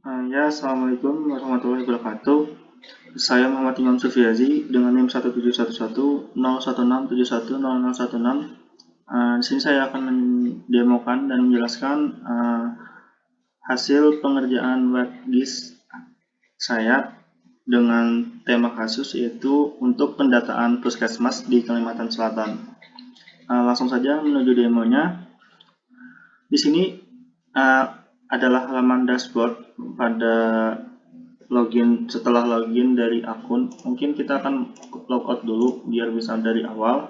Ya, Assalamualaikum warahmatullahi wabarakatuh. Saya Muhammad Imam Sufiazi dengan NIM 1711 01710016. Di sini saya akan mendemokan dan menjelaskan hasil pengerjaan WebGIS saya dengan tema kasus yaitu untuk pendataan puskesmas di Kalimantan Selatan. Langsung saja menuju demonya. Di sini adalah halaman dashboard pada setelah login dari akun. Mungkin kita akan logout dulu biar bisa dari awal.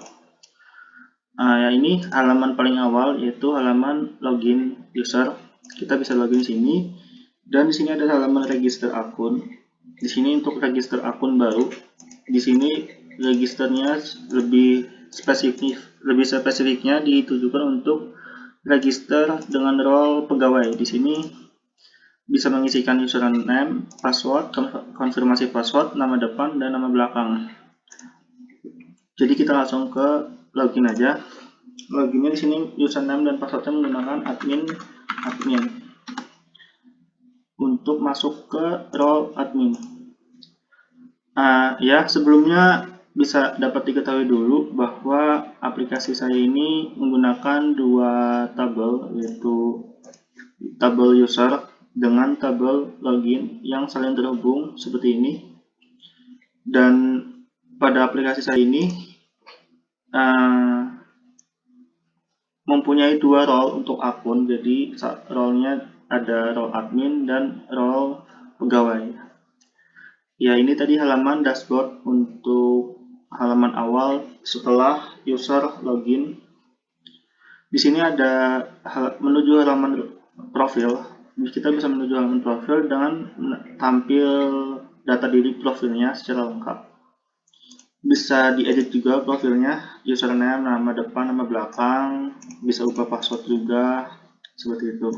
Ini halaman paling awal yaitu halaman login user. Kita bisa login di sini dan di sini ada halaman register akun. Di sini untuk register akun baru. Di sini registernya lebih spesifiknya ditujukan untuk register dengan role pegawai. Di sini bisa mengisikan username, password, konfirmasi password, nama depan, dan nama belakang. Jadi kita langsung ke login aja. Loginnya di sini username dan passwordnya menggunakan admin untuk masuk ke role admin. Sebelumnya bisa dapat diketahui dulu bahwa aplikasi saya ini menggunakan dua tabel, yaitu tabel user dengan tabel login yang saling terhubung seperti ini. Dan pada aplikasi saya ini mempunyai dua role untuk akun, jadi role-nya ada role admin dan role pegawai. Ya, ini tadi halaman dashboard untuk halaman awal setelah user login. Di sini ada menuju halaman profil. Kita bisa menuju halaman profil dengan tampil data diri profilnya secara lengkap. Bisa diedit juga profilnya, username, nama depan, nama belakang, bisa ubah password juga, seperti itu.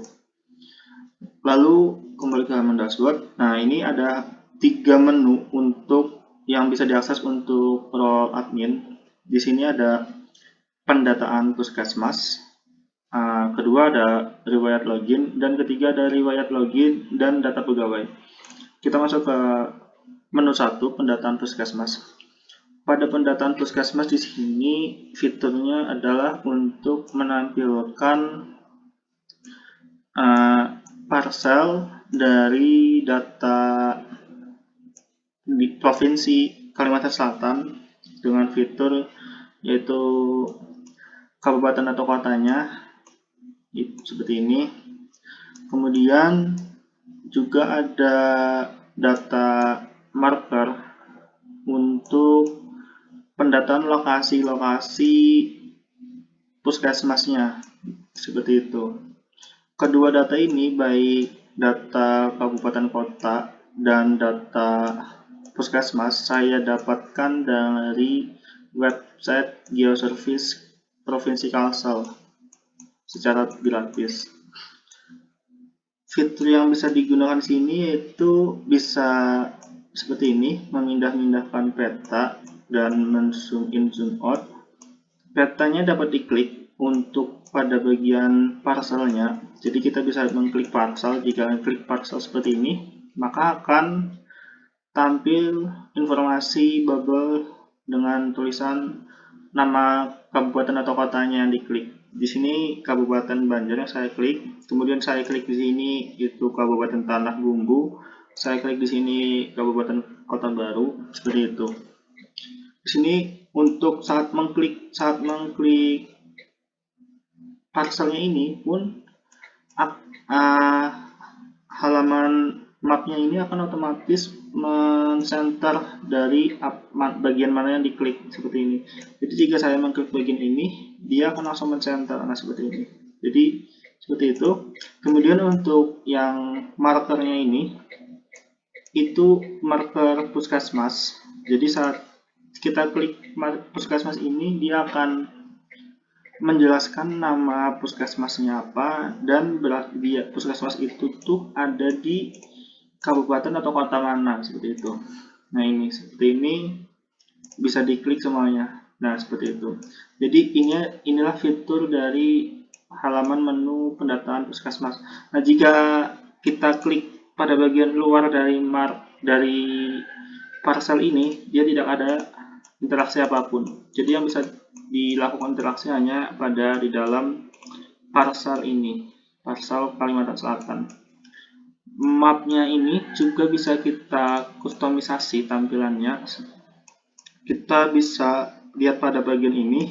Lalu kembali ke halaman dashboard. Nah, ini ada 3 menu untuk yang bisa diakses untuk role admin. Di sini ada pendataan puskesmas, kedua ada riwayat login, dan ketiga ada riwayat login dan data pegawai. Kita masuk ke menu 1, pendataan puskesmas. Pada pendataan puskesmas di sini fiturnya adalah untuk menampilkan parcel dari data di Provinsi Kalimantan Selatan dengan fitur yaitu kabupaten atau kotanya seperti ini. Kemudian juga ada data marker untuk pendataan lokasi-lokasi puskesmasnya seperti itu. Kedua data ini, baik data kabupaten kota dan data puskesmas, saya dapatkan dari website Geoservice Provinsi Kalsel secara gratis. Fitur yang bisa digunakan di sini yaitu bisa seperti ini, memindah-mindahkan peta dan men-zoom in zoom out. Petanya dapat diklik untuk pada bagian parcelnya. Jadi kita bisa mengklik parcel. Jika klik parcel seperti ini, maka akan tampil informasi bubble dengan tulisan nama kabupaten atau kotanya yang diklik. Di sini Kabupaten Banjar yang saya klik. Kemudian saya klik di sini itu Kabupaten Tanah Bumbu. Saya klik di sini Kabupaten Kota Baru, seperti itu. Di sini untuk saat mengklik parcelnya ini pun halaman mapnya ini akan otomatis men-center dari bagian mana yang diklik seperti ini. Jadi jika saya mengklik bagian ini, dia akan langsung men-center. Nah, seperti ini. Jadi seperti itu. Kemudian untuk yang markernya ini, itu marker puskesmas. Jadi saat kita klik puskesmas ini, dia akan menjelaskan nama puskesmasnya apa dan puskesmas itu tuh ada di kabupaten atau kota mana, seperti itu. Nah, ini seperti ini bisa diklik semuanya. Nah, seperti itu. Jadi inilah fitur dari halaman menu pendataan puskesmas. Nah, jika kita klik pada bagian luar dari parcel ini dia tidak ada interaksi apapun. Jadi yang bisa dilakukan interaksi hanya di dalam parcel ini, parcel Kalimantan Selatan. Mapnya ini juga bisa kita kustomisasi tampilannya. Kita bisa lihat pada bagian ini.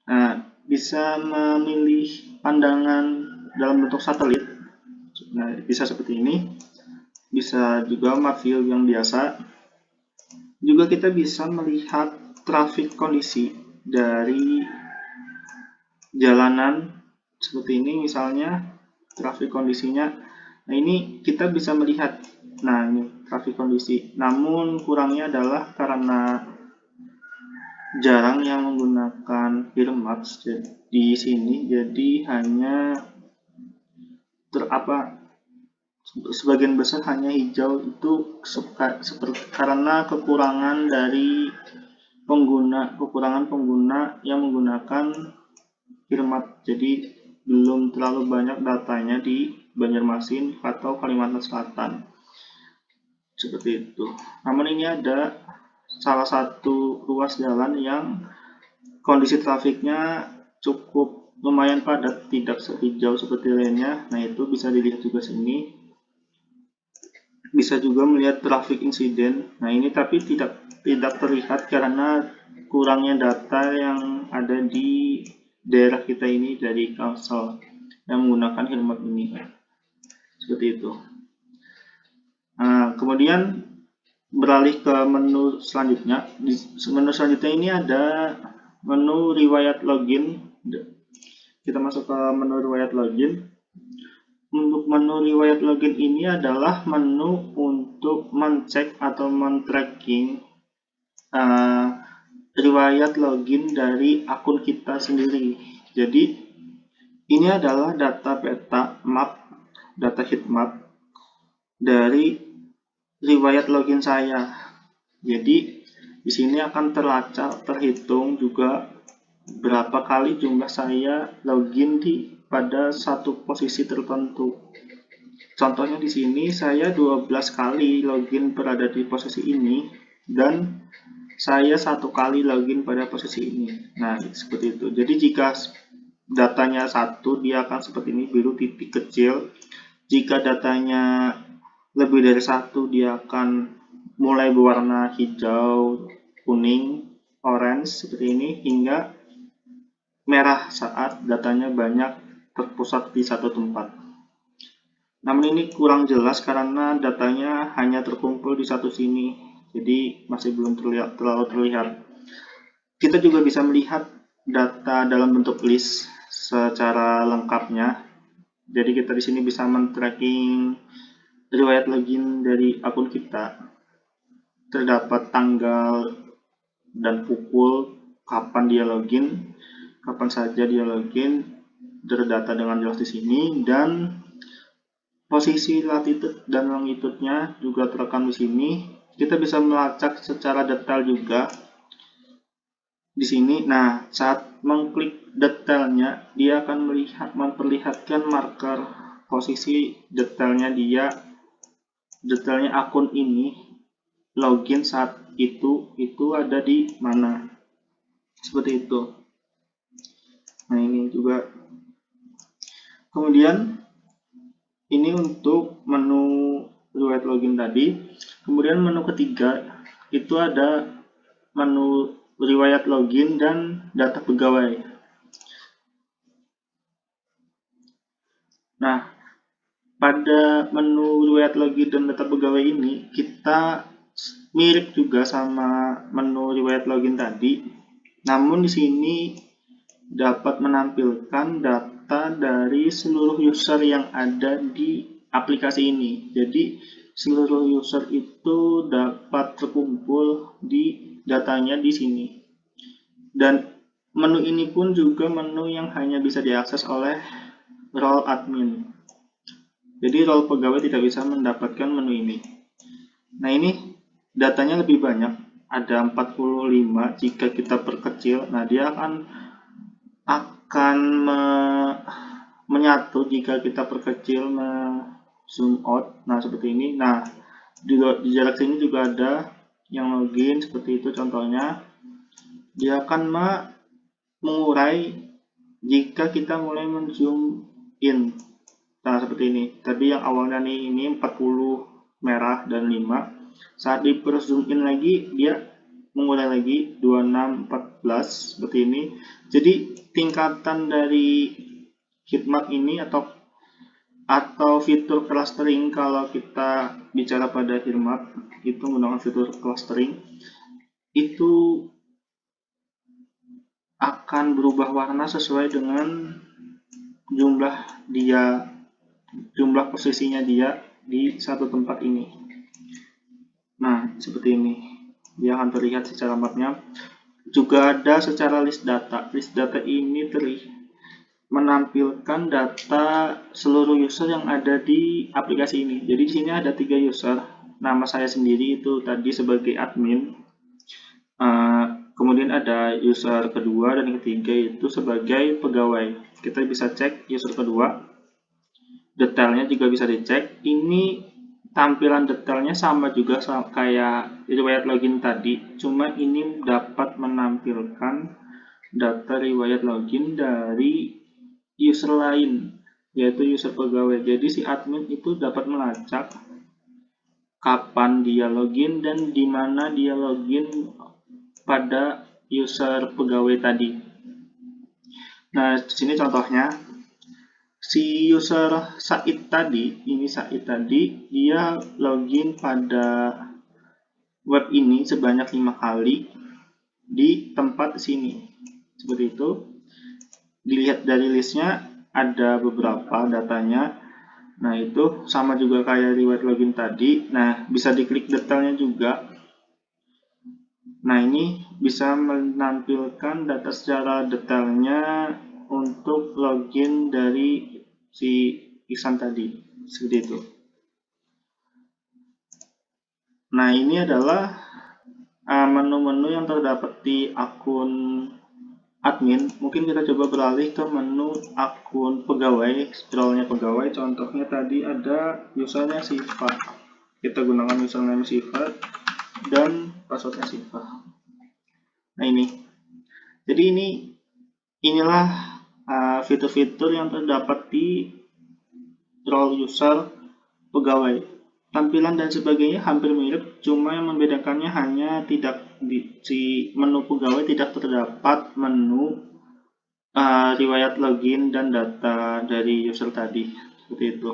Nah, bisa memilih pandangan dalam bentuk satelit. Nah, bisa seperti ini. Bisa juga map view yang biasa. Juga kita bisa melihat traffic kondisi dari jalanan seperti ini, misalnya traffic kondisinya. Nah, ini kita bisa melihat. Nah, ini traffic kondisi. Namun kurangnya adalah karena jarang yang menggunakan Earmaps di sini, jadi hanya sebagian besar hanya hijau. Itu karena kekurangan pengguna yang menggunakan Earmap. Jadi belum terlalu banyak datanya di Banjarmasin atau Kalimantan Selatan. Seperti itu. Namun ini ada salah satu ruas jalan yang kondisi trafiknya cukup lumayan padat, tidak sehijau seperti lainnya. Nah, itu bisa dilihat juga sini. Bisa juga melihat traffic insiden. Nah, ini tapi tidak terlihat karena kurangnya data yang ada di daerah kita ini dari Kalsel yang menggunakan Earmap ini. Seperti itu. Nah, kemudian beralih ke menu selanjutnya. Di menu selanjutnya ini ada menu riwayat login. Kita masuk ke menu riwayat login. Untuk menu riwayat login ini adalah menu untuk mencek atau men-tracking riwayat login dari akun kita sendiri. Jadi ini adalah data peta map, data heat map dari riwayat login saya. Jadi di sini akan terhitung juga berapa kali jumlah saya login pada satu posisi tertentu. Contohnya di sini saya 12 kali login berada di posisi ini dan saya 1 kali login pada posisi ini. Nah, seperti itu. Jadi jika datanya 1, dia akan seperti ini, biru titik kecil. Jika datanya lebih dari 1, dia akan mulai berwarna hijau, kuning, orange seperti ini, hingga merah saat datanya banyak terpusat di satu tempat. Namun ini kurang jelas karena datanya hanya terkumpul di satu sini, jadi masih belum terlalu terlihat. Kita juga bisa melihat data dalam bentuk list secara lengkapnya. Jadi kita di sini bisa men-tracking riwayat login dari akun kita. Terdapat tanggal dan pukul kapan dia login, kapan saja dia login, terdata dengan jelas di sini, dan posisi latitude dan longitude-nya juga terekam di sini. Kita bisa melacak secara detail juga di sini. Nah, saat mengklik detailnya, dia akan memperlihatkan marker posisi detailnya akun ini login saat itu ada di mana. Seperti itu. Nah, ini juga. Kemudian ini untuk menu riwayat login tadi. Kemudian menu ketiga itu ada menu riwayat login dan data pegawai. Nah, pada menu riwayat login dan data pegawai ini kita mirip juga sama menu riwayat login tadi. Namun di sini dapat menampilkan data dari seluruh user yang ada di aplikasi ini. Jadi seluruh user itu dapat terkumpul di datanya di sini. Dan menu ini pun juga menu yang hanya bisa diakses oleh role admin. Jadi role pegawai tidak bisa mendapatkan menu ini. Nah, ini datanya lebih banyak, ada 45 jika kita perkecil. Nah, dia akan menyatu jika kita perkecil zoom out. Nah, seperti ini. Nah, di jarak sini juga ada yang login seperti itu contohnya. Dia akan mengurai jika kita mulai men-zoom in. Nah, seperti ini. Tadi yang awalnya nih ini 40 merah dan 5. Saat di press zoom in lagi, dia mengurai lagi 26, 14 seperti ini. Jadi tingkatan dari heatmap ini atau fitur clustering, kalau kita bicara pada heatmap itu menggunakan fitur clustering, itu akan berubah warna sesuai dengan jumlah posisinya dia di satu tempat ini. Nah, seperti ini dia akan terlihat secara mapnya. Juga ada secara list data. List data ini menampilkan data seluruh user yang ada di aplikasi ini. Jadi di sini ada 3 user. Nama saya sendiri itu tadi sebagai admin. Kemudian ada user kedua dan ketiga itu sebagai pegawai. Kita bisa cek user kedua. Detailnya juga bisa dicek. Ini tampilan detailnya sama juga kayak riwayat login tadi, cuma ini dapat menampilkan data riwayat login dari user lain, yaitu user pegawai. Jadi si admin itu dapat melacak kapan dia login dan di mana dia login pada user pegawai tadi. Nah, di sini contohnya si user Said tadi, dia login pada web ini sebanyak 5 kali di tempat sini. Seperti itu. Dilihat dari listnya ada beberapa datanya. Nah, itu sama juga kayak riwayat login tadi. Nah, bisa diklik detailnya juga. Nah, ini bisa menampilkan data secara detailnya untuk login dari si Iksan tadi. Seperti itu. Nah, ini adalah menu-menu yang terdapat di akun admin. Mungkin kita coba beralih ke menu akun pegawai, scrollnya pegawai. Contohnya tadi ada usernya Siva. Kita gunakan username Siva dan passwordnya Siva. Nah, ini. Jadi inilah fitur-fitur yang terdapat di role user pegawai. Tampilan dan sebagainya hampir mirip, cuma yang membedakannya hanya si menu pegawai tidak terdapat menu riwayat login dan data dari user tadi. Seperti itu.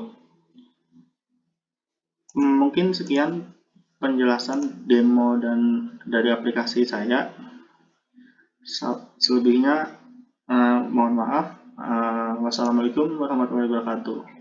Mungkin sekian penjelasan demo dan dari aplikasi saya. Selebihnya mohon maaf. Wassalamualaikum warahmatullahi wabarakatuh.